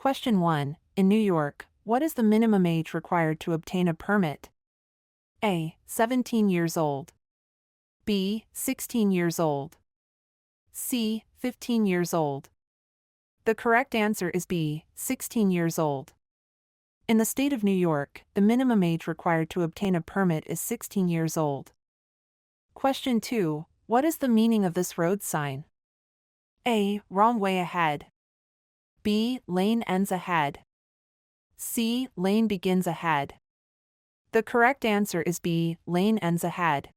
Question 1. In New York, what is the minimum age required to obtain a permit? A. 17 years old. B. 16 years old. C. 15 years old. The correct answer is B. 16 years old. In the state of New York, the minimum age required to obtain a permit is 16 years old. Question 2. What is the meaning of this road sign? A. Wrong way ahead. B. Lane ends ahead. C. Lane begins ahead. The correct answer is B. Lane ends ahead.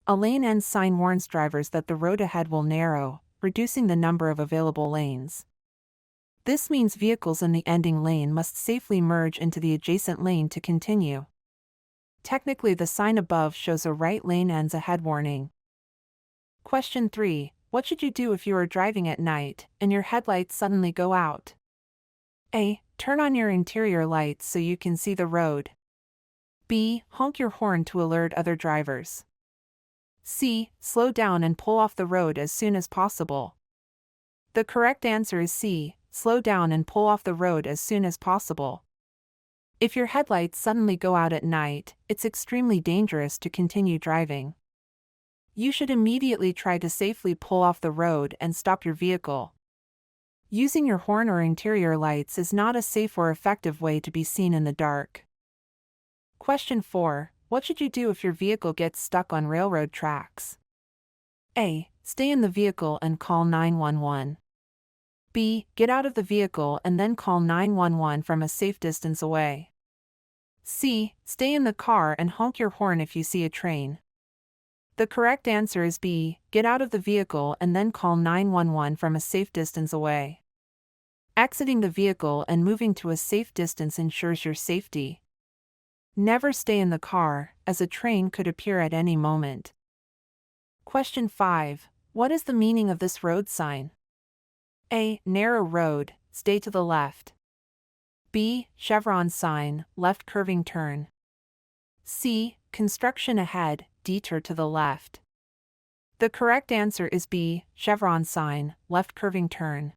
A lane ends sign warns drivers that the road ahead will narrow, reducing the number of available lanes. This means vehicles in the ending lane must safely merge into the adjacent lane to continue. Technically, the sign above shows a right lane ends ahead warning. Question 3. What should you do if you are driving at night and your headlights suddenly go out? A. Turn on your interior lights so you can see the road. B. Honk your horn to alert other drivers. C. Slow down and pull off the road as soon as possible. The correct answer is C. Slow down and pull off the road as soon as possible. If your headlights suddenly go out at night, it's extremely dangerous to continue driving. You should immediately try to safely pull off the road and stop your vehicle. Using your horn or interior lights is not a safe or effective way to be seen in the dark. Question 4. What should you do if your vehicle gets stuck on railroad tracks? A. Stay in the vehicle and call 911. B. Get out of the vehicle and then call 911 from a safe distance away. C. Stay in the car and honk your horn if you see a train. The correct answer is B. Get out of the vehicle and then call 911 from a safe distance away. Exiting the vehicle and moving to a safe distance ensures your safety. Never stay in the car, as a train could appear at any moment. Question 5. What is the meaning of this road sign? A. Narrow road, stay to the left. B. Chevron sign, left curving turn. C. Construction ahead, detour to the left. The correct answer is B. Chevron sign, left curving turn.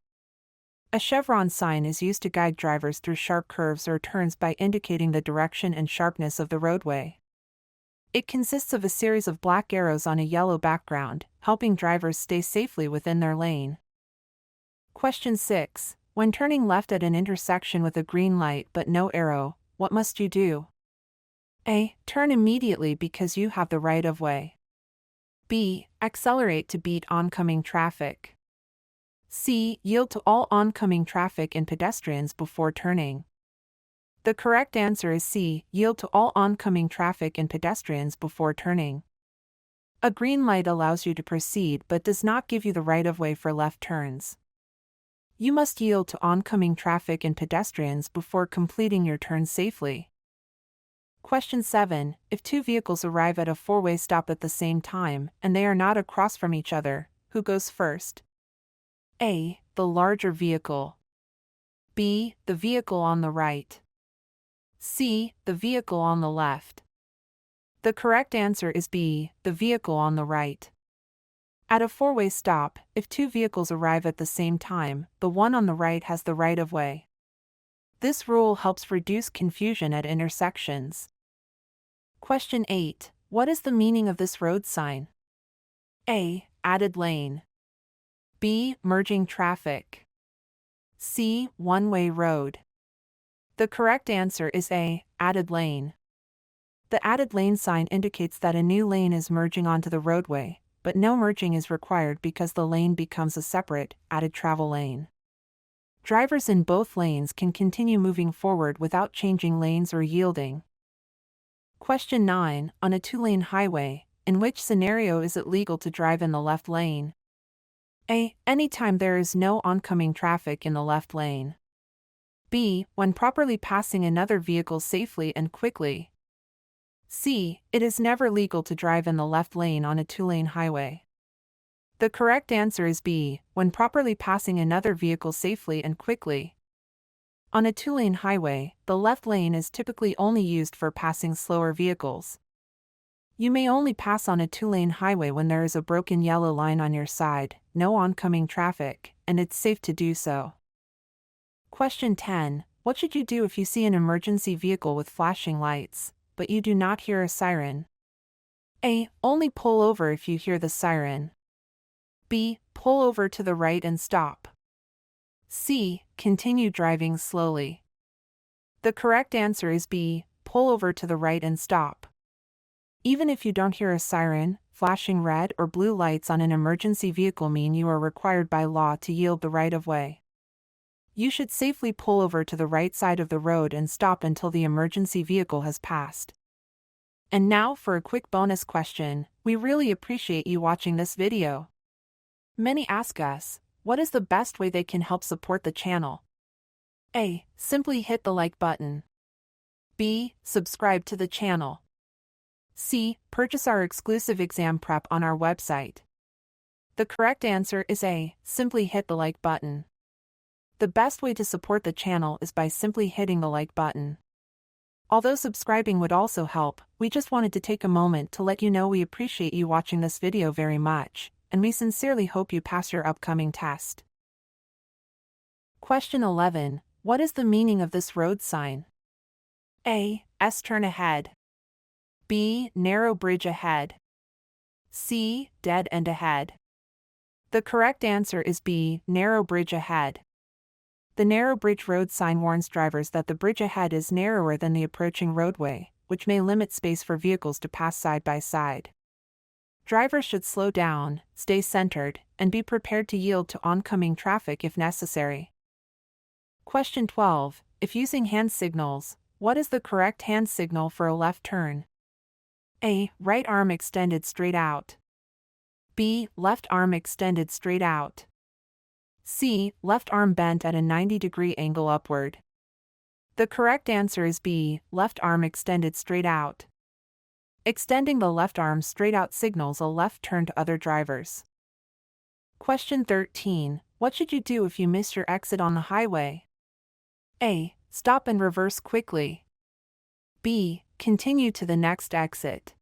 A chevron sign is used to guide drivers through sharp curves or turns by indicating the direction and sharpness of the roadway. It consists of a series of black arrows on a yellow background, helping drivers stay safely within their lane. Question 6. When turning left at an intersection with a green light but no arrow, what must you do? A. Turn immediately because you have the right of way. B. Accelerate to beat oncoming traffic. C. Yield to all oncoming traffic and pedestrians before turning. The correct answer is C. Yield to all oncoming traffic and pedestrians before turning. A green light allows you to proceed but does not give you the right of way for left turns. You must yield to oncoming traffic and pedestrians before completing your turn safely. Question 7. If two vehicles arrive at a four-way stop at the same time and they are not across from each other, who goes first? A. The larger vehicle. B. The vehicle on the right. C. The vehicle on the left. The correct answer is B. The vehicle on the right. At a four-way stop, if two vehicles arrive at the same time, the one on the right has the right of way. This rule helps reduce confusion at intersections. Question 8. What is the meaning of this road sign? A. Added lane. B. Merging traffic. C. One-way road. The correct answer is A. Added lane. The added lane sign indicates that a new lane is merging onto the roadway, but no merging is required because the lane becomes a separate, added travel lane. Drivers in both lanes can continue moving forward without changing lanes or yielding. Question 9. On a two-lane highway, in which scenario is it legal to drive in the left lane? A. Anytime there is no oncoming traffic in the left lane. B. When properly passing another vehicle safely and quickly. C. It is never legal to drive in the left lane on a two-lane highway. The correct answer is B. When properly passing another vehicle safely and quickly. On a two-lane highway, the left lane is typically only used for passing slower vehicles. You may only pass on a two-lane highway when there is a broken yellow line on your side, no oncoming traffic, and it's safe to do so. Question 10. What should you do if you see an emergency vehicle with flashing lights, but you do not hear a siren? A. Only pull over if you hear the siren. B. Pull over to the right and stop. C. Continue driving slowly. The correct answer is B. Pull over to the right and stop. Even if you don't hear a siren, flashing red or blue lights on an emergency vehicle mean you are required by law to yield the right-of-way. You should safely pull over to the right side of the road and stop until the emergency vehicle has passed. And now for a quick bonus question. We really appreciate you watching this video. Many ask us, what is the best way they can help support the channel? A. Simply hit the like button. B. Subscribe to the channel. C. Purchase our exclusive exam prep on our website. The correct answer is A. Simply hit the like button. The best way to support the channel is by simply hitting the like button. Although subscribing would also help, we just wanted to take a moment to let you know we appreciate you watching this video very much, and we sincerely hope you pass your upcoming test. Question 11. What is the meaning of this road sign? A. S-turn ahead. B. Narrow bridge ahead. C. Dead end ahead. The correct answer is B. Narrow bridge ahead. The narrow bridge road sign warns drivers that the bridge ahead is narrower than the approaching roadway, which may limit space for vehicles to pass side by side. Drivers should slow down, stay centered, and be prepared to yield to oncoming traffic if necessary. Question 12. If using hand signals, what is the correct hand signal for a left turn? A. Right arm extended straight out. B. Left arm extended straight out. C. Left arm bent at a 90-degree angle upward. The correct answer is B. Left arm extended straight out. Extending the left arm straight out signals a left turn to other drivers. Question 13. What should you do if you miss your exit on the highway? A. Stop and reverse quickly. B. Continue to the next exit.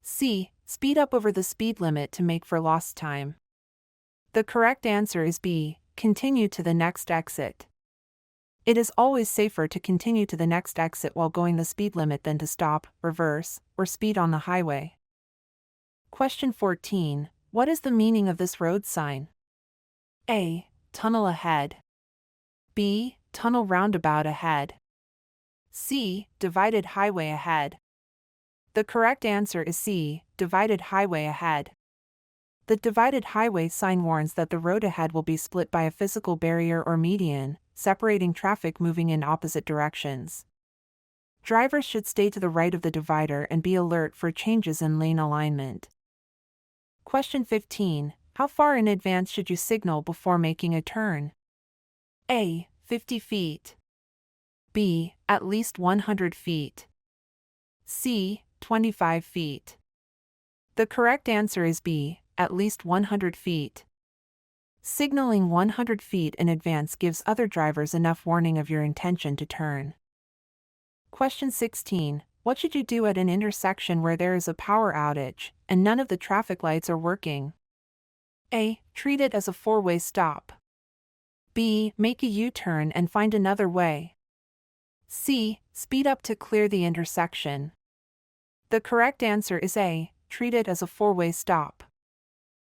C. Speed up over the speed limit to make for lost time. The correct answer is B. Continue to the next exit. It is always safer to continue to the next exit while going the speed limit than to stop, reverse, or speed on the highway. Question 14. What is the meaning of this road sign? A. Tunnel ahead. B. Tunnel roundabout ahead. C. Divided highway ahead. The correct answer is C. Divided highway ahead. The divided highway sign warns that the road ahead will be split by a physical barrier or median, separating traffic moving in opposite directions. Drivers should stay to the right of the divider and be alert for changes in lane alignment. Question 15. How far in advance should you signal before making a turn? A. 50 feet. B. At least 100 feet. C. 25 feet. The correct answer is B. At least 100 feet. Signaling 100 feet in advance gives other drivers enough warning of your intention to turn. Question 16. What should you do at an intersection where there is a power outage and none of the traffic lights are working? A. Treat it as a four-way stop. B. Make a U-turn and find another way. C. Speed up to clear the intersection. The correct answer is A. Treat it as a four-way stop.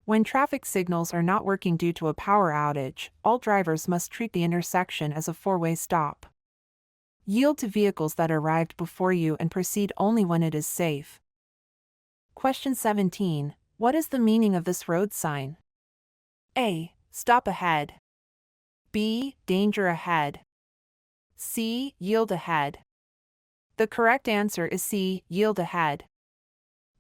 When traffic signals are not working due to a power outage, all drivers must treat the intersection as a four-way stop. Yield to vehicles that arrived before you and proceed only when it is safe. Question 17. What is the meaning of this road sign? A. Stop ahead. B. Danger ahead. C. Yield ahead. The correct answer is C. Yield ahead.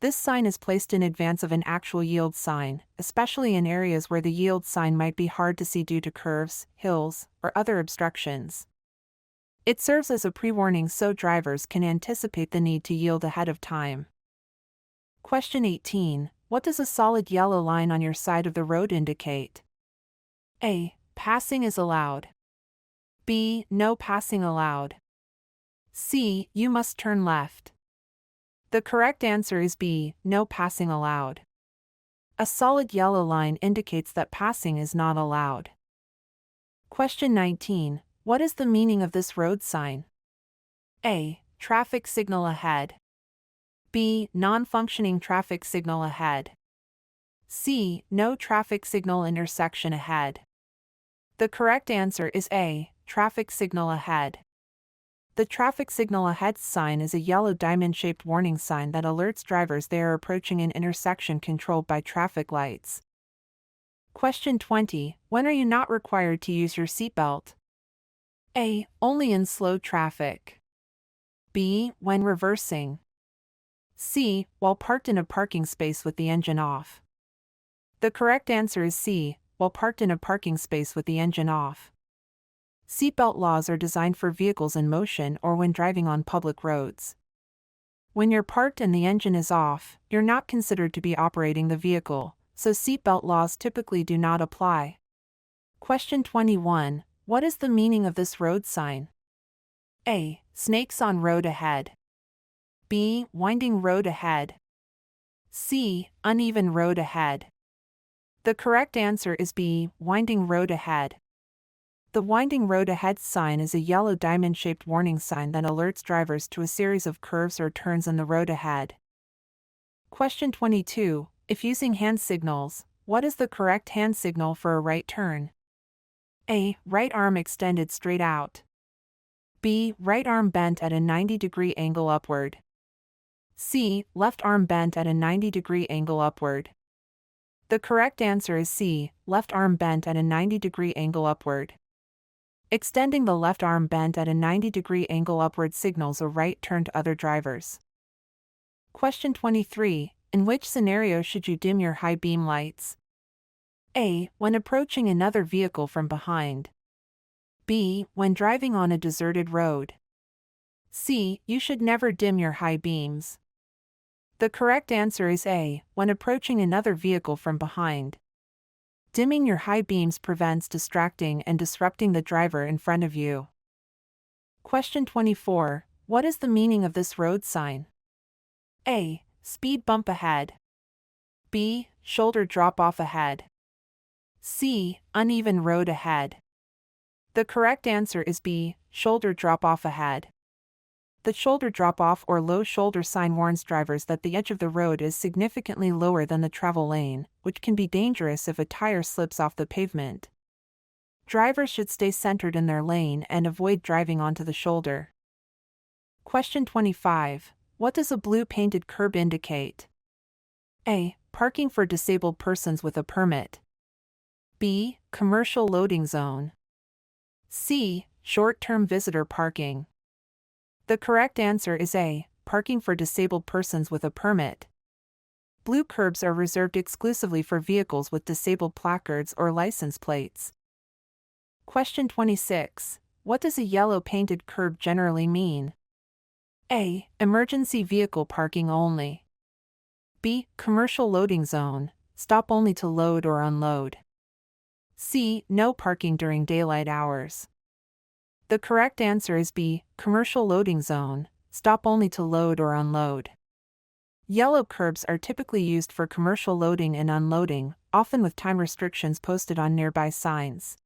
This sign is placed in advance of an actual yield sign, especially in areas where the yield sign might be hard to see due to curves, hills, or other obstructions. It serves as a pre-warning so drivers can anticipate the need to yield ahead of time. Question 18. What does a solid yellow line on your side of the road indicate? A. Passing is allowed. B. No passing allowed. C. You must turn left. The correct answer is B. No passing allowed. A solid yellow line indicates that passing is not allowed. Question 19. What is the meaning of this road sign? A. Traffic signal ahead. B. Non-functioning traffic signal ahead. C. No traffic signal intersection ahead. The correct answer is A. Traffic signal ahead. The traffic signal ahead sign is a yellow diamond-shaped warning sign that alerts drivers they are approaching an intersection controlled by traffic lights. Question 20. When are you not required to use your seatbelt? A. Only in slow traffic. B. When reversing. C. While parked in a parking space with the engine off. The correct answer is C. While parked in a parking space with the engine off. Seatbelt laws are designed for vehicles in motion or when driving on public roads. When you're parked and the engine is off, you're not considered to be operating the vehicle, so seatbelt laws typically do not apply. Question 21. What is the meaning of this road sign? A. Snakes on road ahead. B. Winding road ahead. C. Uneven road ahead. The correct answer is B. Winding road ahead. The winding road ahead sign is a yellow diamond-shaped warning sign that alerts drivers to a series of curves or turns in the road ahead. Question 22. If using hand signals, what is the correct hand signal for a right turn? A. Right arm extended straight out. B. Right arm bent at a 90-degree angle upward. C. Left arm bent at a 90-degree angle upward. The correct answer is C. Left arm bent at a 90-degree angle upward. Extending the left arm bent at a 90-degree angle upward signals a right turn to other drivers. Question 23. In which scenario should you dim your high beam lights? A. When approaching another vehicle from behind. B. When driving on a deserted road. C. You should never dim your high beams. The correct answer is A. When approaching another vehicle from behind. Dimming your high beams prevents distracting and disrupting the driver in front of you. Question 24. What is the meaning of this road sign? A. Speed bump ahead. B. Shoulder drop off ahead. C. Uneven road ahead. The correct answer is B. Shoulder drop off ahead. The shoulder drop off or low shoulder sign warns drivers that the edge of the road is significantly lower than the travel lane, which can be dangerous if a tire slips off the pavement. Drivers should stay centered in their lane and avoid driving onto the shoulder. Question 25. What does a blue painted curb indicate? A. Parking for disabled persons with a permit. B. Commercial loading zone. C. Short-term visitor parking. The correct answer is A. Parking for disabled persons with a permit. Blue curbs are reserved exclusively for vehicles with disabled placards or license plates. Question 26. What does a yellow painted curb generally mean? A. Emergency vehicle parking only. B. Commercial loading zone, stop only to load or unload. C. No parking during daylight hours. The correct answer is B. Commercial loading zone, stop only to load or unload. Yellow curbs are typically used for commercial loading and unloading, often with time restrictions posted on nearby signs.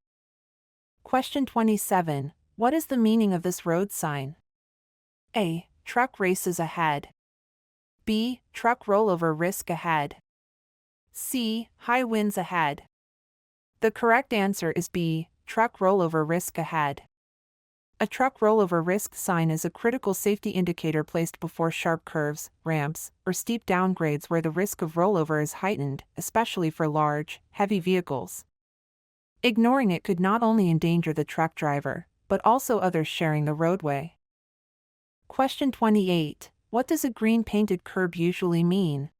Question 27. What is the meaning of this road sign? A. Truck races ahead. B. Truck rollover risk ahead. C. High winds ahead. The correct answer is B. Truck rollover risk ahead. A truck rollover risk sign is a critical safety indicator placed before sharp curves, ramps, or steep downgrades where the risk of rollover is heightened, especially for large, heavy vehicles. Ignoring it could not only endanger the truck driver, but also others sharing the roadway. Question 28. What does a green painted curb usually mean?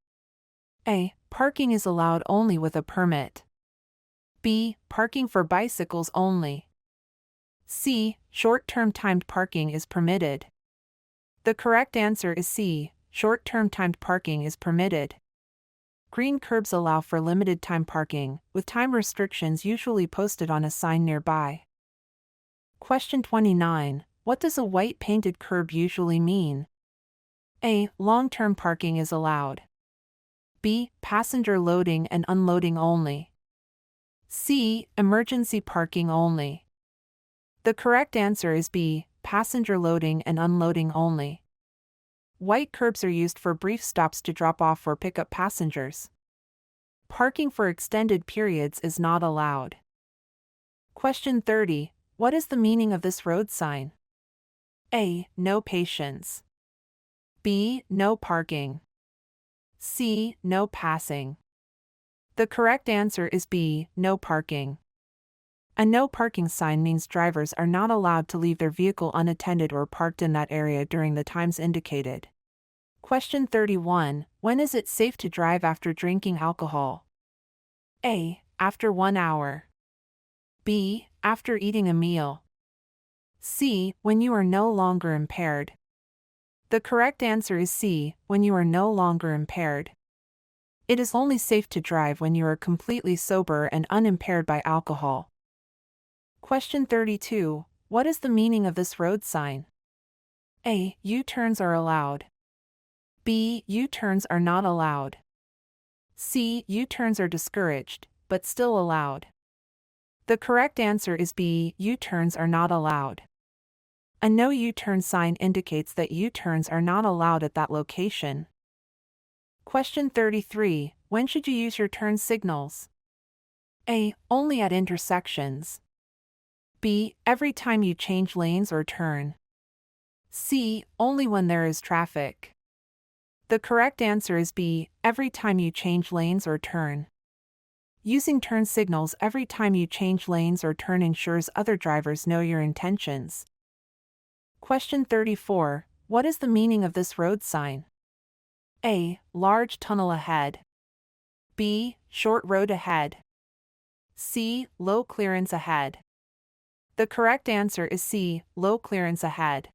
A. Parking is allowed only with a permit. B. Parking for bicycles only. C. Short-term timed parking is permitted. The correct answer is C. Short-term timed parking is permitted. Green curbs allow for limited time parking, with time restrictions usually posted on a sign nearby. Question 29. What does a white painted curb usually mean? A. Long-term parking is allowed. B. Passenger loading and unloading only. C. Emergency parking only. The correct answer is B, passenger loading and unloading only. White curbs are used for brief stops to drop off or pick up passengers. Parking for extended periods is not allowed. Question 30. What is the meaning of this road sign? A. No patience. B. No parking. C. No passing. The correct answer is B. No parking. A no parking sign means drivers are not allowed to leave their vehicle unattended or parked in that area during the times indicated. Question 31. When is it safe to drive after drinking alcohol? A. After 1 hour. B. After eating a meal. C. When you are no longer impaired. The correct answer is C. When you are no longer impaired. It is only safe to drive when you are completely sober and unimpaired by alcohol. Question 32. What is the meaning of this road sign? A. U-turns are allowed. B. U-turns are not allowed. C. U-turns are discouraged, but still allowed. The correct answer is B. U-turns are not allowed. A no U-turn sign indicates that U-turns are not allowed at that location. Question 33. When should you use your turn signals? A. Only at intersections. B. Every time you change lanes or turn. C. Only when there is traffic. The correct answer is B. Every time you change lanes or turn. Using turn signals every time you change lanes or turn ensures other drivers know your intentions. Question 34. What is the meaning of this road sign? A. Large tunnel ahead. B. Short road ahead. C. Low clearance ahead. The correct answer is C. Low clearance ahead.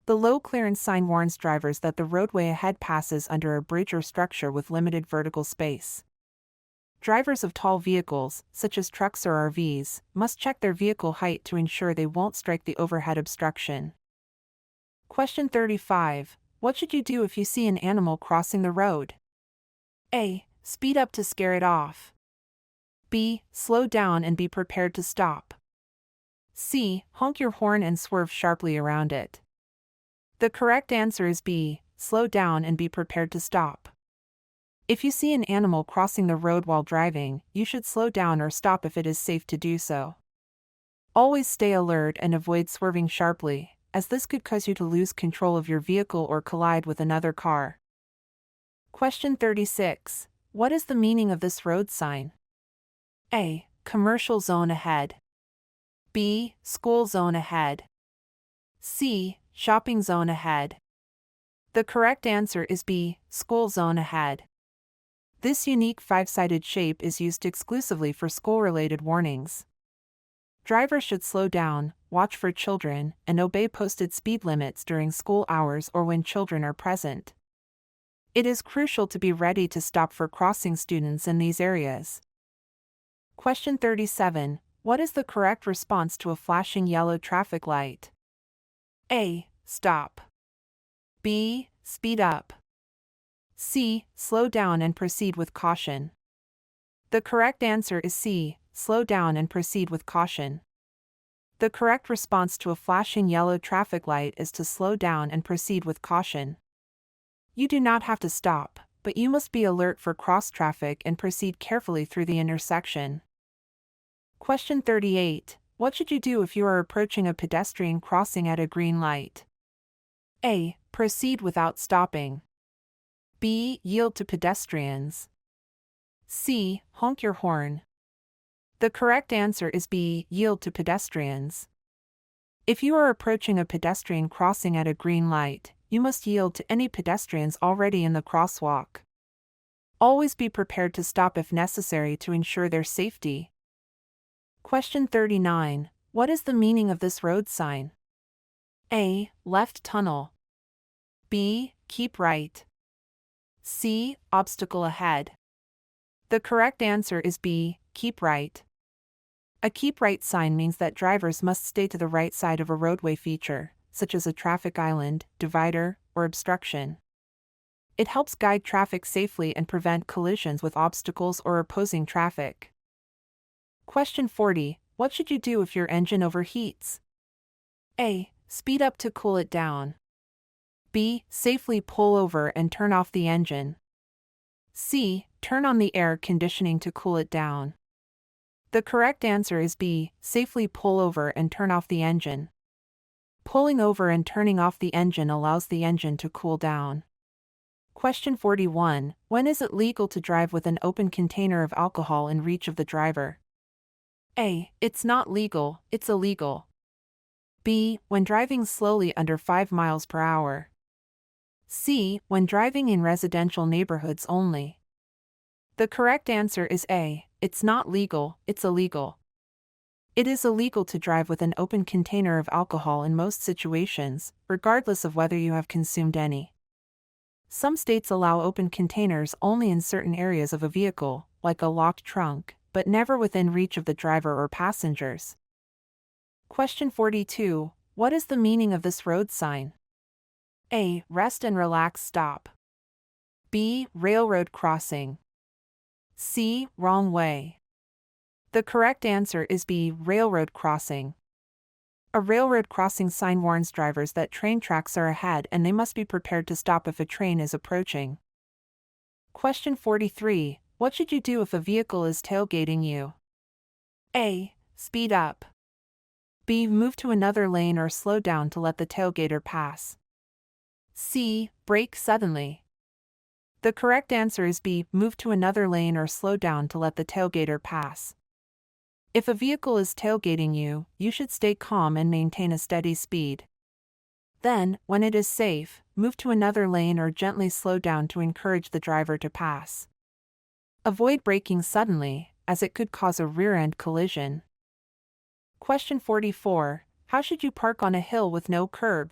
The low clearance sign warns drivers that the roadway ahead passes under a bridge or structure with limited vertical space. Drivers of tall vehicles, such as trucks or RVs, must check their vehicle height to ensure they won't strike the overhead obstruction. Question 35. What should you do if you see an animal crossing the road? A. Speed up to scare it off. B. Slow down and be prepared to stop. C. Honk your horn and swerve sharply around it. The correct answer is B. Slow down and be prepared to stop. If you see an animal crossing the road while driving, you should slow down or stop if it is safe to do so. Always stay alert and avoid swerving sharply, as this could cause you to lose control of your vehicle or collide with another car. Question 36. What is the meaning of this road sign? A. Commercial zone ahead. B. School zone ahead. C. Shopping zone ahead. The correct answer is B. School zone ahead. This unique five-sided shape is used exclusively for school-related warnings. Drivers should slow down, watch for children, and obey posted speed limits during school hours or when children are present. It is crucial to be ready to stop for crossing students in these areas. Question 37. What is the correct response to a flashing yellow traffic light? A. Stop. B. Speed up. C. Slow down and proceed with caution. The correct answer is C. Slow down and proceed with caution. The correct response to a flashing yellow traffic light is to slow down and proceed with caution. You do not have to stop, but you must be alert for cross traffic and proceed carefully through the intersection. Question 38. What should you do if you are approaching a pedestrian crossing at a green light? A. Proceed without stopping. B. Yield to pedestrians. C. Honk your horn. The correct answer is B. Yield to pedestrians. If you are approaching a pedestrian crossing at a green light, you must yield to any pedestrians already in the crosswalk. Always be prepared to stop if necessary to ensure their safety. Question 39. What is the meaning of this road sign? A. Left tunnel. B. Keep right. C. Obstacle ahead. The correct answer is B. Keep right. A keep right sign means that drivers must stay to the right side of a roadway feature, such as a traffic island, divider, or obstruction. It helps guide traffic safely and prevent collisions with obstacles or opposing traffic. Question 40. what should you do if your engine overheats? A. Speed up to cool it down. B. Safely pull over and turn off the engine. C. Turn on the air conditioning to cool it down. The correct answer is B. Safely pull over and turn off the engine. Pulling over and turning off the engine allows the engine to cool down. Question 41. When is it legal to drive with an open container of alcohol in reach of the driver? A. It's not legal, it's illegal. B. When driving slowly under 5 miles per hour. C. When driving in residential neighborhoods only. The correct answer is A. It's not legal, it's illegal. It is illegal to drive with an open container of alcohol in most situations, regardless of whether you have consumed any. Some states allow open containers only in certain areas of a vehicle, like a locked trunk, but never within reach of the driver or passengers. Question 42. What is the meaning of this road sign? A. Rest and relax stop. B. Railroad crossing. C. Wrong way. The correct answer is B. Railroad crossing. A railroad crossing sign warns drivers that train tracks are ahead and they must be prepared to stop if a train is approaching. Question 43. What should you do if a vehicle is tailgating you? A. Speed up. B. Move to another lane or slow down to let the tailgater pass. C. Brake suddenly. The correct answer is B. Move to another lane or slow down to let the tailgater pass. If a vehicle is tailgating you, you should stay calm and maintain a steady speed. Then, when it is safe, move to another lane or gently slow down to encourage the driver to pass. Avoid braking suddenly, as it could cause a rear-end collision. Question 44. How should you park on a hill with no curb?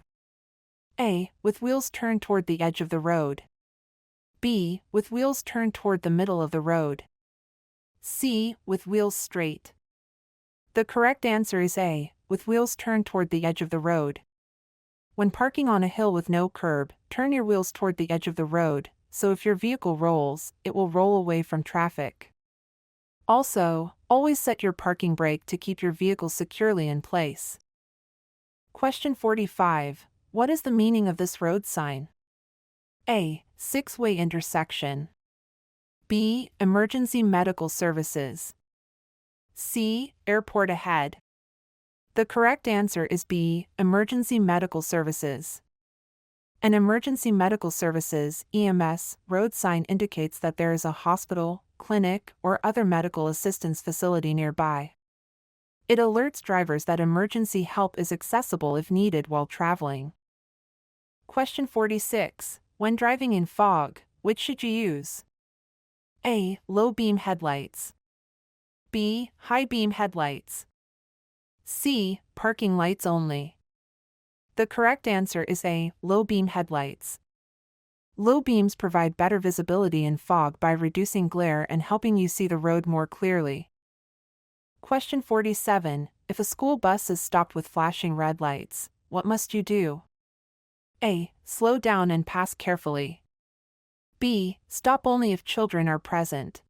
A. With wheels turned toward the edge of the road. B. With wheels turned toward the middle of the road. C. With wheels straight. The correct answer is A. With wheels turned toward the edge of the road. When parking on a hill with no curb, turn your wheels toward the edge of the road, so if your vehicle rolls, it will roll away from traffic. Also, always set your parking brake to keep your vehicle securely in place. Question 45. What is the meaning of this road sign? A. 6-way intersection. B. Emergency medical services. C. Airport ahead. The correct answer is B. Emergency medical services. An emergency medical services (EMS) road sign indicates that there is a hospital, clinic, or other medical assistance facility nearby. It alerts drivers that emergency help is accessible if needed while traveling. Question 46. When driving in fog, which should you use? A. Low beam headlights. B. High beam headlights. C. Parking lights only. The correct answer is A. Low beam headlights. Low beams provide better visibility in fog by reducing glare and helping you see the road more clearly. Question 47. If a school bus is stopped with flashing red lights, what must you do? A. Slow down and pass carefully. B. Stop only if children are present.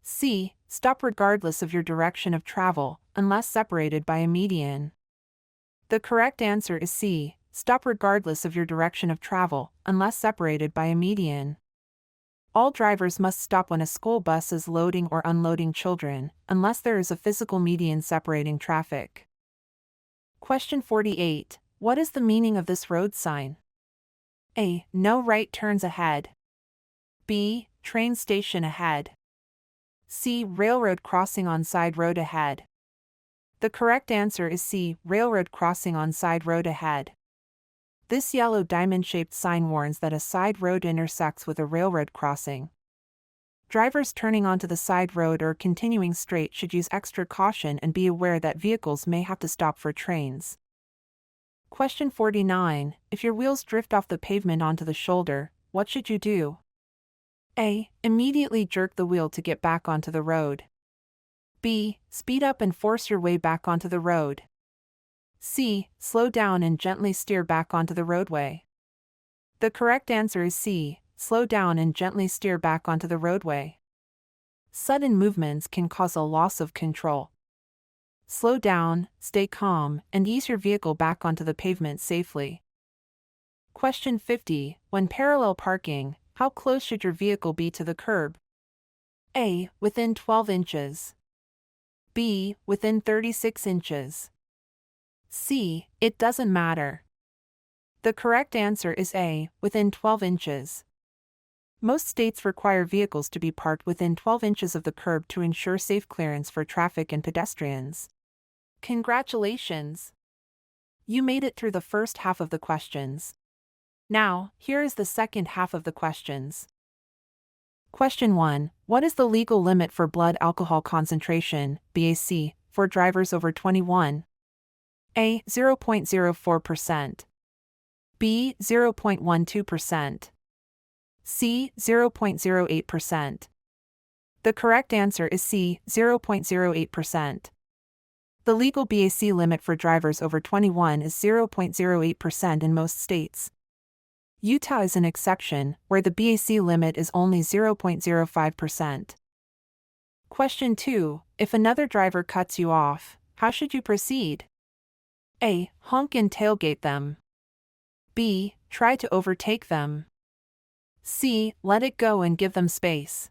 C. Stop regardless of your direction of travel, unless separated by a median. The correct answer is C. Stop regardless of your direction of travel, unless separated by a median. All drivers must stop when a school bus is loading or unloading children, unless there is a physical median separating traffic. Question 48. What is the meaning of this road sign? A. No right turns ahead. B. Train station ahead. C. Railroad crossing on side road ahead. The correct answer is C. Railroad crossing on side road ahead. This yellow diamond-shaped sign warns that a side road intersects with a railroad crossing. Drivers turning onto the side road or continuing straight should use extra caution and be aware that vehicles may have to stop for trains. Question 49. If your wheels drift off the pavement onto the shoulder, what should you do? A. Immediately jerk the wheel to get back onto the road. B. Speed up and force your way back onto the road. C. Slow down and gently steer back onto the roadway. The correct answer is C. Slow down and gently steer back onto the roadway. Sudden movements can cause a loss of control. slow down, stay calm, and ease your vehicle back onto the pavement safely. Question 50. When parallel parking, how close should your vehicle be to the curb? A. Within 12 inches. B. Within 36 inches. C. It doesn't matter. The correct answer is A. Within 12 inches. Most states require vehicles to be parked within 12 inches of the curb to ensure safe clearance for traffic and pedestrians. Congratulations! You made it through the first half of the questions. Now, here is the second half of the questions. Question 1. What is the legal limit for blood alcohol concentration, BAC, for drivers over 21? A. 0.04%. B. 0.12%. C. 0.08%. The correct answer is C. 0.08%. The legal BAC limit for drivers over 21 is 0.08% in most states. Utah is an exception, where the BAC limit is only 0.05%. Question 2. If another driver cuts you off, how should you proceed? A. Honk and tailgate them. B. Try to overtake them. C. Let it go and give them space.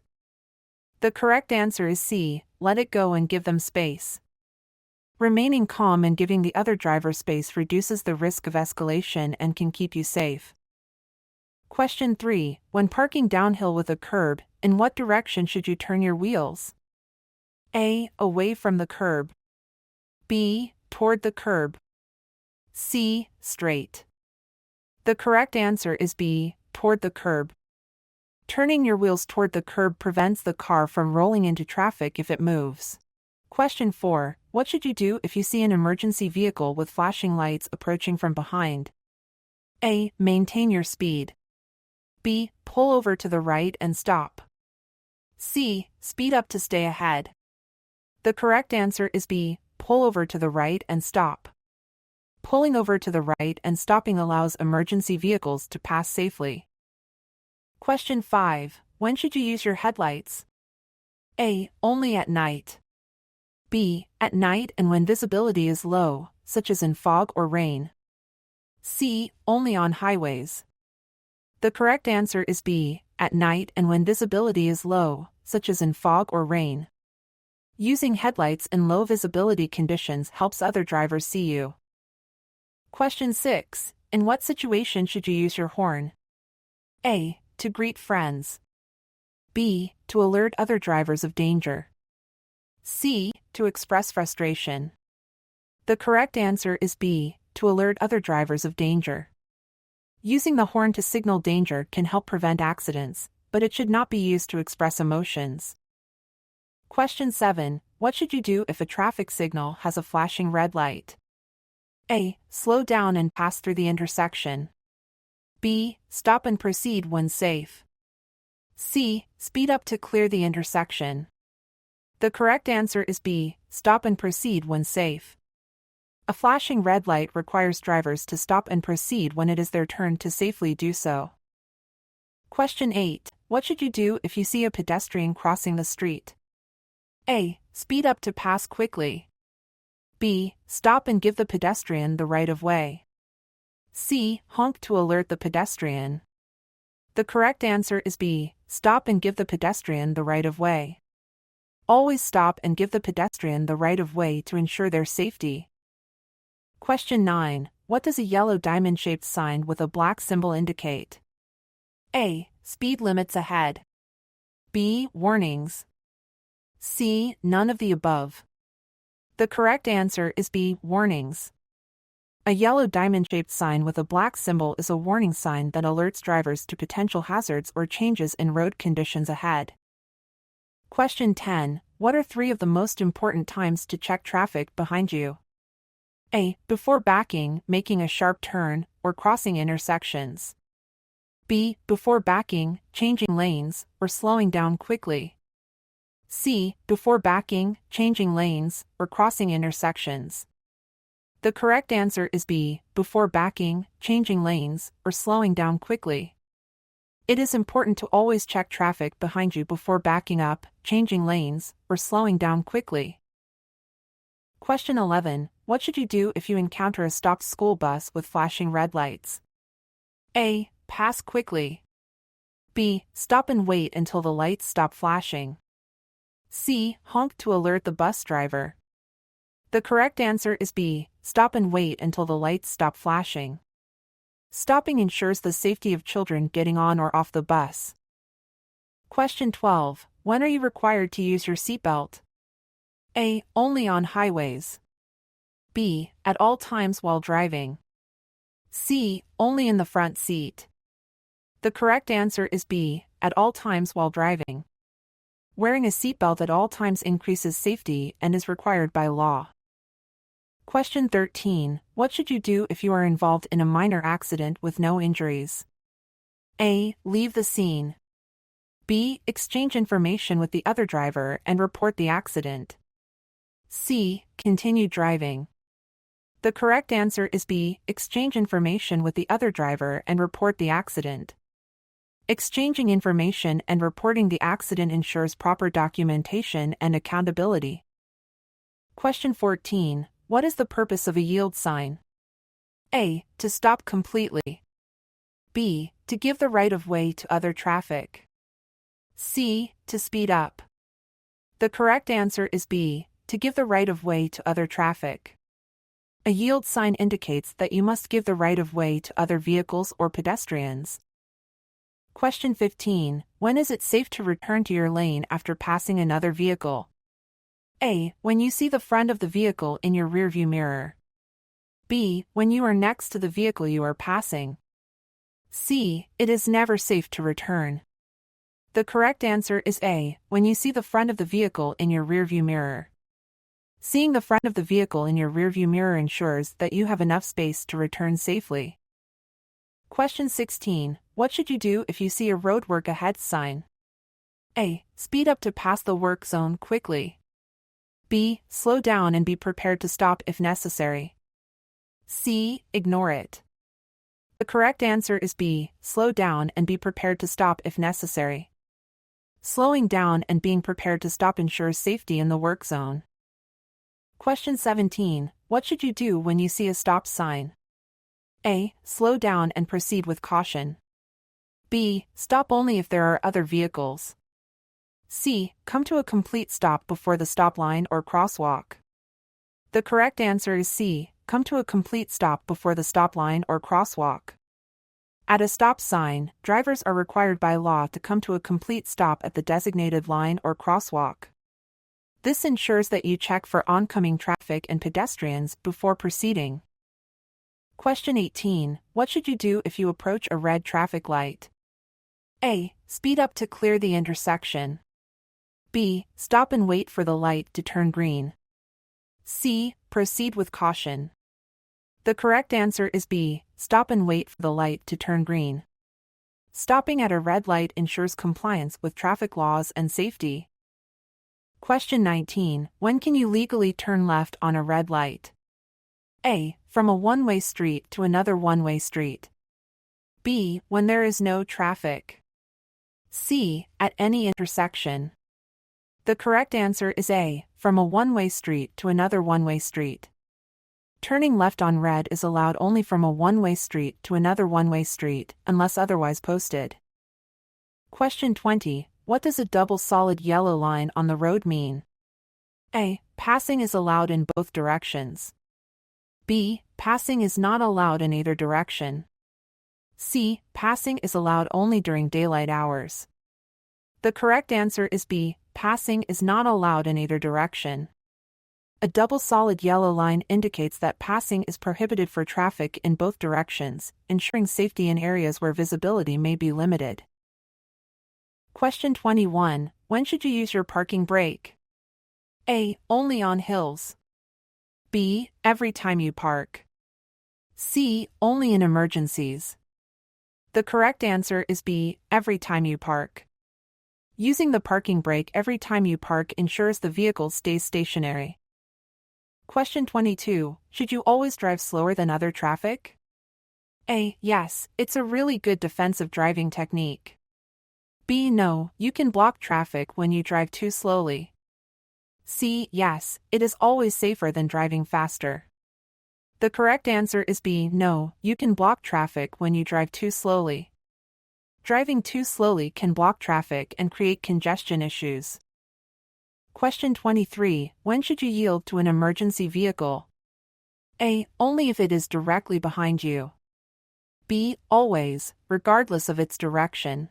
The correct answer is C. Let it go and give them space. Remaining calm and giving the other driver space reduces the risk of escalation and can keep you safe. Question 3. When parking downhill with a curb, in what direction should you turn your wheels? A. Away from the curb. B. Toward the curb. C. Straight. The correct answer is B. Toward the curb. Turning your wheels toward the curb prevents the car from rolling into traffic if it moves. Question 4. What should you do if you see an emergency vehicle with flashing lights approaching from behind? A. Maintain your speed. B. Pull over to the right and stop. C. Speed up to stay ahead. The correct answer is B. Pull over to the right and stop. Pulling over to the right and stopping allows emergency vehicles to pass safely. Question 5. When should you use your headlights? A. Only at night. B. At night and when visibility is low, such as in fog or rain. C. Only on highways. The correct answer is B. At night and when visibility is low, such as in fog or rain. Using headlights in low visibility conditions helps other drivers see you. Question 6. In what situation should you use your horn? A. To greet friends. B. To alert other drivers of danger. C. To express frustration. The correct answer is B. To alert other drivers of danger. Using the horn to signal danger can help prevent accidents, but it should not be used to express emotions. Question 7. What should you do if a traffic signal has a flashing red light? A. Slow down and pass through the intersection. B. Stop and proceed when safe. C. Speed up to clear the intersection. The correct answer is B. Stop and proceed when safe. A flashing red light requires drivers to stop and proceed when it is their turn to safely do so. Question 8. What should you do if you see a pedestrian crossing the street? A. Speed up to pass quickly. B. Stop and give the pedestrian the right of way. C. Honk to alert the pedestrian. The correct answer is B. Stop and give the pedestrian the right of way. Always stop and give the pedestrian the right of way to ensure their safety. Question 9. What does a yellow diamond-shaped sign with a black symbol indicate? A. Speed limits ahead. B. Warnings. C. None of the above. The correct answer is B. Warnings. A yellow diamond-shaped sign with a black symbol is a warning sign that alerts drivers to potential hazards or changes in road conditions ahead. Question 10. What are 3 of the most important times to check traffic behind you? A. Before backing, making a sharp turn, or crossing intersections. B. Before backing, changing lanes, or slowing down quickly. C. Before backing, changing lanes, or crossing intersections. The correct answer is B. Before backing, changing lanes, or slowing down quickly. It is important to always check traffic behind you before backing up, changing lanes, or slowing down quickly. Question 11. What should you do if you encounter a stopped school bus with flashing red lights? A. Pass quickly. B. Stop and wait until the lights stop flashing. C. Honk to alert the bus driver. The correct answer is B. Stop and wait until the lights stop flashing. Stopping ensures the safety of children getting on or off the bus. Question 12. When are you required to use your seatbelt? A. Only on highways. B. At all times while driving. C. Only in the front seat. The correct answer is B. At all times while driving. Wearing a seatbelt at all times increases safety and is required by law. Question 13. What should you do if you are involved in a minor accident with no injuries? A. Leave the scene. B. Exchange information with the other driver and report the accident. C. Continue driving. The correct answer is B. Exchange information with the other driver and report the accident. Exchanging information and reporting the accident ensures proper documentation and accountability. Question 14. What is the purpose of a yield sign? A. To stop completely. B. To give the right of way to other traffic. C. To speed up. The correct answer is B. To give the right of way to other traffic. A yield sign indicates that you must give the right of way to other vehicles or pedestrians. Question 15. When is it safe to return to your lane after passing another vehicle? A. When you see the front of the vehicle in your rearview mirror. B. When you are next to the vehicle you are passing. C. It is never safe to return. The correct answer is A. When you see the front of the vehicle in your rearview mirror. Seeing the front of the vehicle in your rearview mirror ensures that you have enough space to return safely. Question 16. What should you do if you see a roadwork ahead sign? A. Speed up to pass the work zone quickly. B. Slow down and be prepared to stop if necessary. C. Ignore it. The correct answer is B. Slow down and be prepared to stop if necessary. Slowing down and being prepared to stop ensures safety in the work zone. Question 17. What should you do when you see a stop sign? A. Slow down and proceed with caution. B. Stop only if there are other vehicles. C. Come to a complete stop before the stop line or crosswalk. The correct answer is C. Come to a complete stop before the stop line or crosswalk. At a stop sign, drivers are required by law to come to a complete stop at the designated line or crosswalk. This ensures that you check for oncoming traffic and pedestrians before proceeding. Question 18. What should you do if you approach a red traffic light? A. Speed up to clear the intersection. B. Stop and wait for the light to turn green. C. Proceed with caution. The correct answer is B. Stop and wait for the light to turn green. Stopping at a red light ensures compliance with traffic laws and safety. Question 19. When can you legally turn left on a red light? A. From a one-way street to another one-way street. B. When there is no traffic. C. At any intersection. The correct answer is A. From a one-way street to another one-way street. Turning left on red is allowed only from a one-way street to another one-way street, unless otherwise posted. Question 20. What does a double solid yellow line on the road mean? A. Passing is allowed in both directions. B. Passing is not allowed in either direction. C. Passing is allowed only during daylight hours. The correct answer is B. Passing is not allowed in either direction. A double solid yellow line indicates that passing is prohibited for traffic in both directions, ensuring safety in areas where visibility may be limited. Question 21. When should you use your parking brake? A. Only on hills. B. Every time you park. C. Only in emergencies. The correct answer is B. Every time you park. Using the parking brake every time you park ensures the vehicle stays stationary. Question 22. Should you always drive slower than other traffic? A. Yes, it's a really good defensive driving technique. B. No, you can block traffic when you drive too slowly. C. Yes, it is always safer than driving faster. The correct answer is B. No, you can block traffic when you drive too slowly. Driving too slowly can block traffic and create congestion issues. Question 23. When should you yield to an emergency vehicle? A. Only if it is directly behind you. B. Always, regardless of its direction.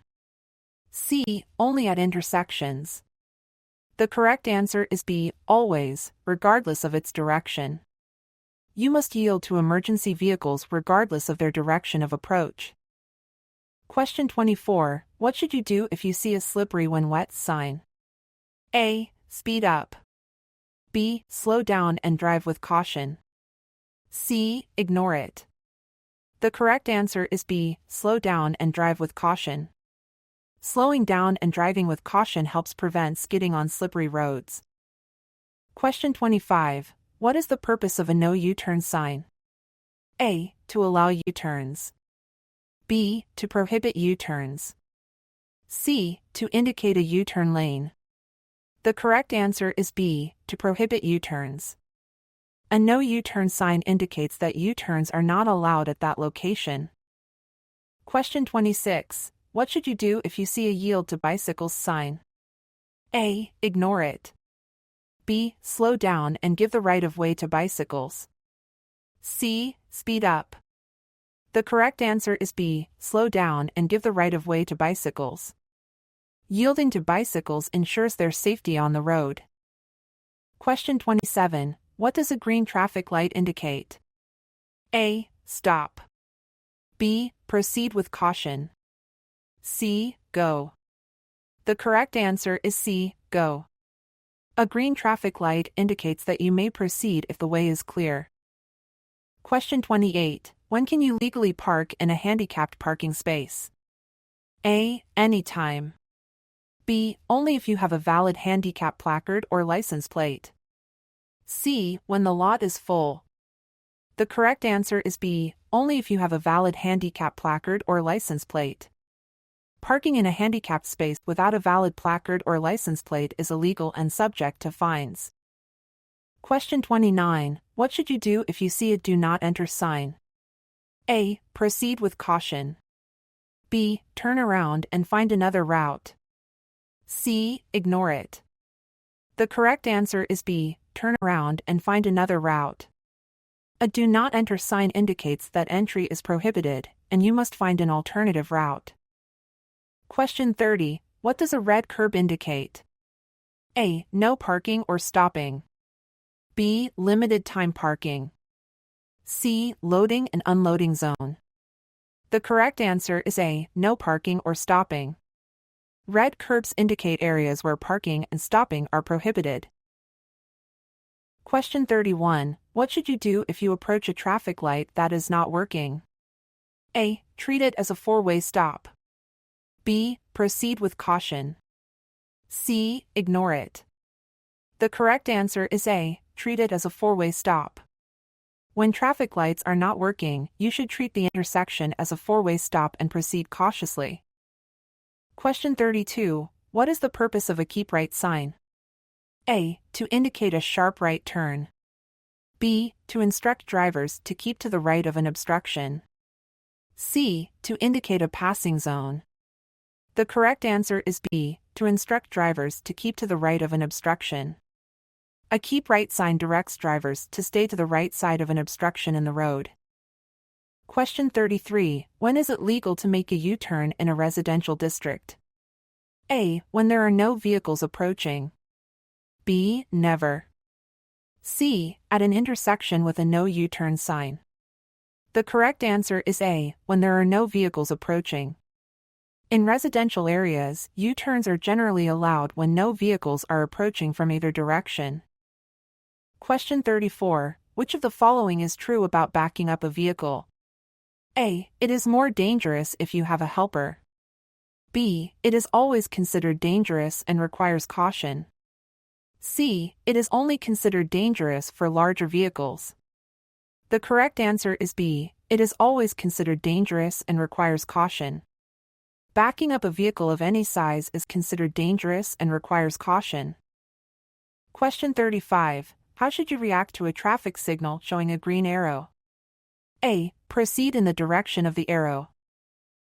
C. Only at intersections. The correct answer is B. Always, regardless of its direction. You must yield to emergency vehicles regardless of their direction of approach. Question 24. What should you do if you see a slippery when wet sign? A. Speed up. B. Slow down and drive with caution. C. Ignore it. The correct answer is B. Slow down and drive with caution. Slowing down and driving with caution helps prevent skidding on slippery roads. Question 25. What is the purpose of a no U-turn sign? A. To allow U-turns. B. To prohibit U-turns. C. To indicate a U-turn lane. The correct answer is B. To prohibit U-turns. A no U-turn sign indicates that U-turns are not allowed at that location. Question 26. What should you do if you see a yield to bicycles sign? A. Ignore it. B. Slow down and give the right of way to bicycles. C. Speed up. The correct answer is B. Slow down and give the right of way to bicycles. Yielding to bicycles ensures their safety on the road. Question 27. What does a green traffic light indicate? A. Stop. B. Proceed with caution. C. Go. The correct answer is C. Go. A green traffic light indicates that you may proceed if the way is clear. Question 28. When can you legally park in a handicapped parking space? A. Anytime. B. Only if you have a valid handicap placard or license plate. C. When the lot is full. The correct answer is B. Only if you have a valid handicap placard or license plate. Parking in a handicapped space without a valid placard or license plate is illegal and subject to fines. Question 29. What should you do if you see a do not enter sign? A. Proceed with caution. B. Turn around and find another route. C. Ignore it. The correct answer is B. Turn around and find another route. A do not enter sign indicates that entry is prohibited, and you must find an alternative route. Question 30. What does a red curb indicate? A. No parking or stopping. B. Limited time parking. C. Loading and unloading zone. The correct answer is A. No parking or stopping. Red curbs indicate areas where parking and stopping are prohibited. Question 31. What should you do if you approach a traffic light that is not working? A. Treat it as a four-way stop. B. Proceed with caution. C. Ignore it. The correct answer is A. Treat it as a four-way stop. When traffic lights are not working, you should treat the intersection as a four-way stop and proceed cautiously. Question 32. What is the purpose of a keep right sign? A. To indicate a sharp right turn. B. To instruct drivers to keep to the right of an obstruction. C. To indicate a passing zone. The correct answer is B. To instruct drivers to keep to the right of an obstruction. A keep right sign directs drivers to stay to the right side of an obstruction in the road. Question 33. When is it legal to make a U-turn in a residential district? A. When there are no vehicles approaching. B. Never. C. At an intersection with a no U-turn sign. The correct answer is A. When there are no vehicles approaching. In residential areas, U-turns are generally allowed when no vehicles are approaching from either direction. Question 34. Which of the following is true about backing up a vehicle? A. It is more dangerous if you have a helper. B. It is always considered dangerous and requires caution. C. It is only considered dangerous for larger vehicles. The correct answer is B. It is always considered dangerous and requires caution. Backing up a vehicle of any size is considered dangerous and requires caution. Question 35. How should you react to a traffic signal showing a green arrow? A. Proceed in the direction of the arrow.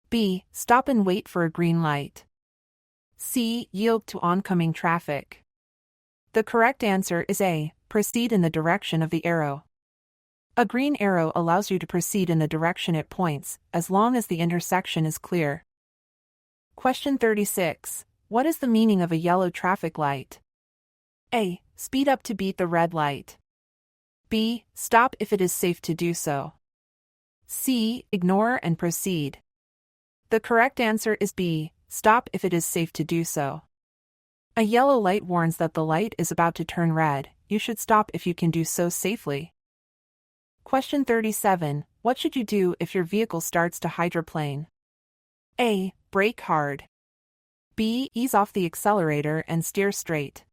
B. Stop and wait for a green light. C. Yield to oncoming traffic. The correct answer is A. Proceed in the direction of the arrow. A green arrow allows you to proceed in the direction it points, as long as the intersection is clear. Question 36. What is the meaning of a yellow traffic light? A. Speed up to beat the red light. B. Stop if it is safe to do so. C. Ignore and proceed. The correct answer is B. Stop if it is safe to do so. A yellow light warns that the light is about to turn red. You should stop if you can do so safely. Question 37. What should you do if your vehicle starts to hydroplane? A. Brake hard. B. Ease off the accelerator and steer straight.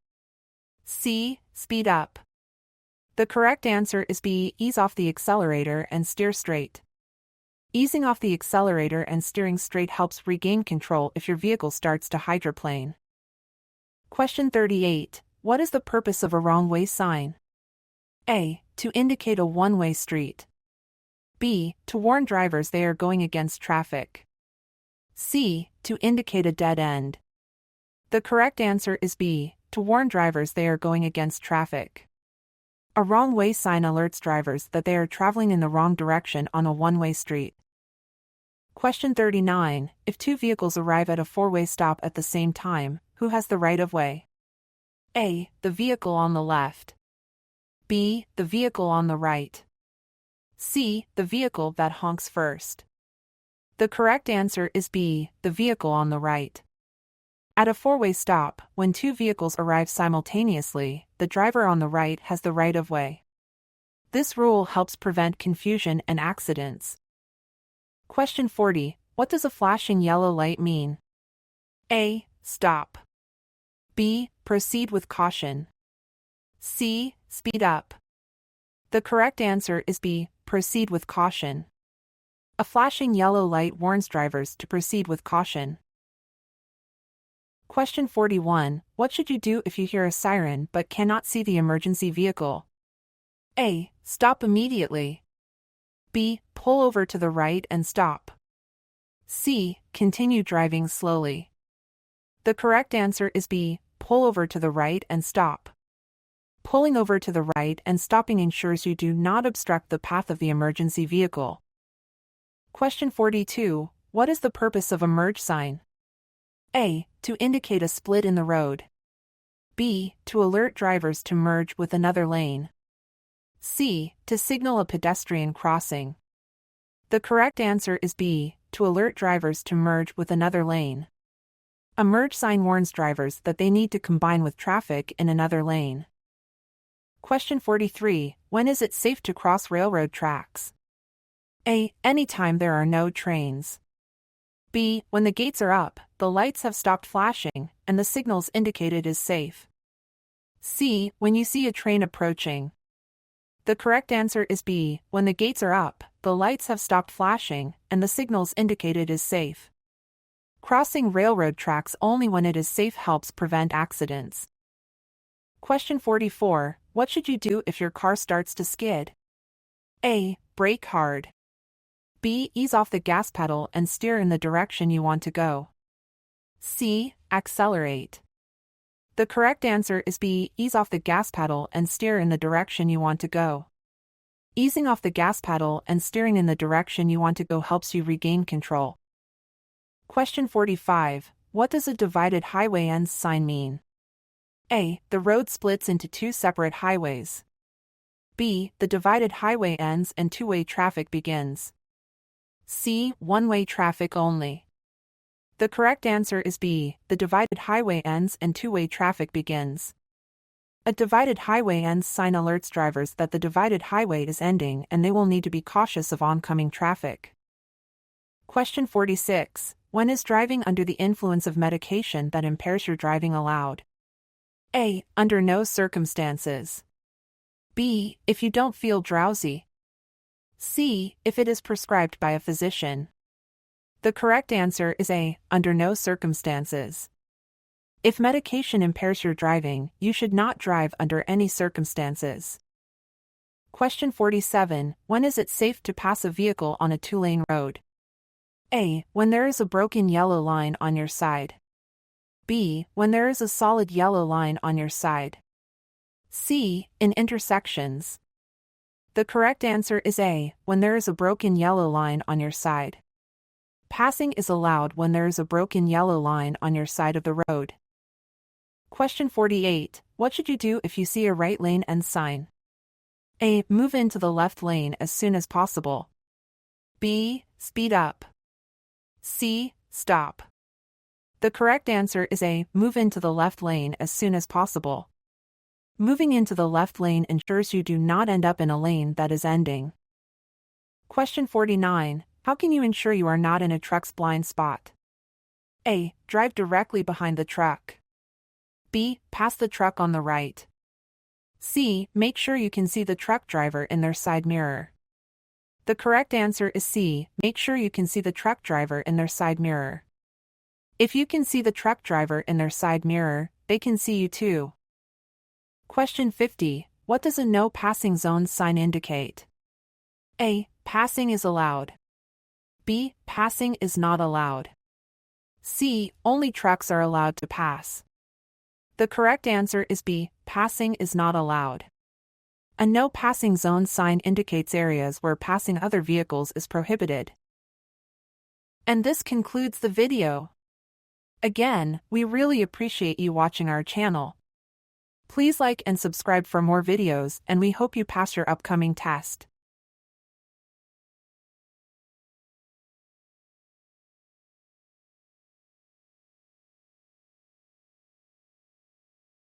C. Speed up. The correct answer is B. Ease off the accelerator and steer straight. Easing off the accelerator and steering straight helps regain control if your vehicle starts to hydroplane. Question 38. What is the purpose of a wrong-way sign? A. To indicate a one-way street. B. To warn drivers they are going against traffic. C. To indicate a dead end. The correct answer is B. To warn drivers they are going against traffic. A wrong-way sign alerts drivers that they are traveling in the wrong direction on a one-way street. Question 39. If two vehicles arrive at a four-way stop at the same time, who has the right of way? A. The vehicle on the left. B. The vehicle on the right. C. The vehicle that honks first. The correct answer is B. The vehicle on the right. At a four-way stop, when two vehicles arrive simultaneously, the driver on the right has the right of way. This rule helps prevent confusion and accidents. Question 40. What does a flashing yellow light mean? A. Stop. B. Proceed with caution. C. Speed up. The correct answer is B. Proceed with caution. A flashing yellow light warns drivers to proceed with caution. Question 41. What should you do if you hear a siren but cannot see the emergency vehicle? A. Stop immediately. B. Pull over to the right and stop. C. Continue driving slowly. The correct answer is B. Pull over to the right and stop. Pulling over to the right and stopping ensures you do not obstruct the path of the emergency vehicle. Question 42. What is the purpose of a merge sign? A. To indicate a split in the road. B. To alert drivers to merge with another lane. C. To signal a pedestrian crossing. The correct answer is B. To alert drivers to merge with another lane. A merge sign warns drivers that they need to combine with traffic in another lane. Question 43. When is it safe to cross railroad tracks? A. Anytime there are no trains. B. When the gates are up, the lights have stopped flashing, and the signals indicate it is safe. C. When you see a train approaching. The correct answer is B. When the gates are up, the lights have stopped flashing, and the signals indicate it is safe. Crossing railroad tracks only when it is safe helps prevent accidents. Question 44. What should you do if your car starts to skid? A. Brake hard. B. Ease off the gas pedal and steer in the direction you want to go. C. Accelerate. The correct answer is B. Ease off the gas pedal and steer in the direction you want to go. Easing off the gas pedal and steering in the direction you want to go helps you regain control. Question 45. What does a divided highway ends sign mean? A. The road splits into two separate highways. B. The divided highway ends and two-way traffic begins. C. One-way traffic only. The correct answer is B. The divided highway ends and two-way traffic begins. A divided highway ends sign alerts drivers that the divided highway is ending and they will need to be cautious of oncoming traffic. Question 46. When is driving under the influence of medication that impairs your driving allowed? A. Under no circumstances. B. If you don't feel drowsy. C. If it is prescribed by a physician. The correct answer is A. Under no circumstances. If medication impairs your driving, you should not drive under any circumstances. Question 47. When is it safe to pass a vehicle on a two-lane road? A. When there is a broken yellow line on your side. B. When there is a solid yellow line on your side. C. In intersections. The correct answer is A. When there is a broken yellow line on your side. Passing is allowed when there is a broken yellow line on your side of the road. Question 48. What should you do if you see a right lane end sign? A. Move into the left lane as soon as possible. B. Speed up. C. Stop. The correct answer is A. Move into the left lane as soon as possible. Moving into the left lane ensures you do not end up in a lane that is ending. Question 49. How can you ensure you are not in a truck's blind spot? A. Drive directly behind the truck. B. Pass the truck on the right. C. Make sure you can see the truck driver in their side mirror. The correct answer is C. Make sure you can see the truck driver in their side mirror. If you can see the truck driver in their side mirror, they can see you too. Question 50. What does a no passing zone sign indicate? A. Passing is allowed. B. Passing is not allowed. C. Only trucks are allowed to pass. The correct answer is B. Passing is not allowed. A no passing zone sign indicates areas where passing other vehicles is prohibited. And this concludes the video. Again, we really appreciate you watching our channel. Please like and subscribe for more videos, and we hope you pass your upcoming test.